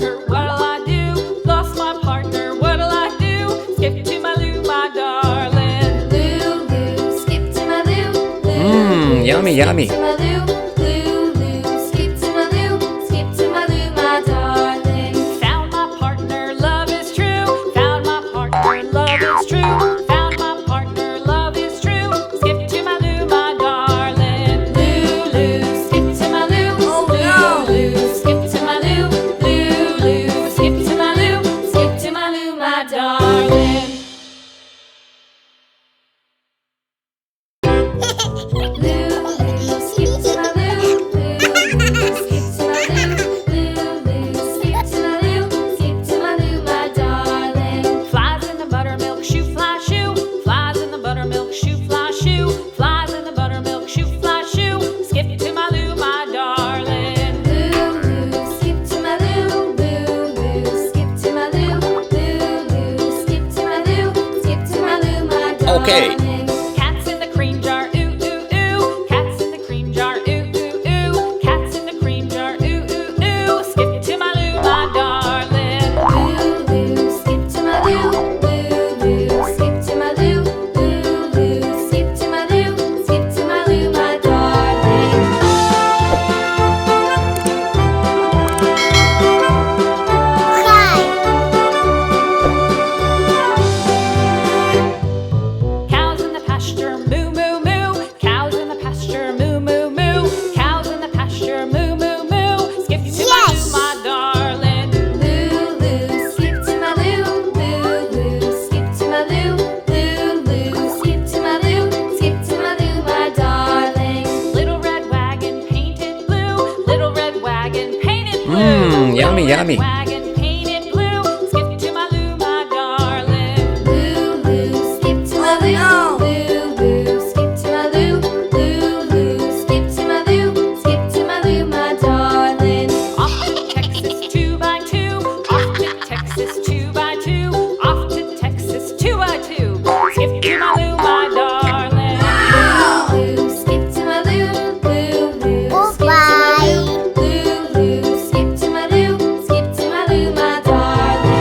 partner, what'll I do? Lost my partner, what'll I do? Skip to my Lou, my darling. Lou, Lou, skip to my Lou. Mmm, yummy, yummy. Skip to my Lou, Lou, Lou, skip to my Lou, skip to my Lou, my darling. Found my partner, love is true. Found my partner, love is true. Found my partner, love is true. Skip to my Lou, my darling. Lou, Lou, skip to my Lou. Lou, Lou, skip to my Lou. Lou, Lou, skip to my Lou, skip to my Lou, my darling. Flies in the buttermilk shoe, fly shoe. Flies in the buttermilk shoe, fly shoe. Flies in the buttermilk shoe, fly shoe. Skip to my Lou, my darling. Lou, Lou, skip to my Lou. Lou, Lou, skip to my Lou. Lou, Lou, skip to my Lou. Skip to my Lou, my darling. Okay. Cats in the cream jar, ooh, ooh, ooh. Cats in the cream jar, ooh, ooh, ooh. Cats in the cream jar, ooh, ooh, ooh. Skip to my Lou, my darling. Lou, Lou, skip to my Lou. Lou, Lou, skip to my Lou. Lou, Lou, skip to my Lou. Skip to my Lou, my darling. Cows in the pasture, moo, moo, moo. Cows in the pasture, moo, moo, moo. Cows in the pasture, moo, moo, moo. Skip to my Lou, my darling. Lou, Lou, skip to my Lou. Lou, Lou, skip to my Lou. Lou, Lou, skip to my Lou. Skip to my Lou, my darling. Little red wagon painted blue. Little red wagon painted blue. Mmm, yummy, Little red yummy. wagon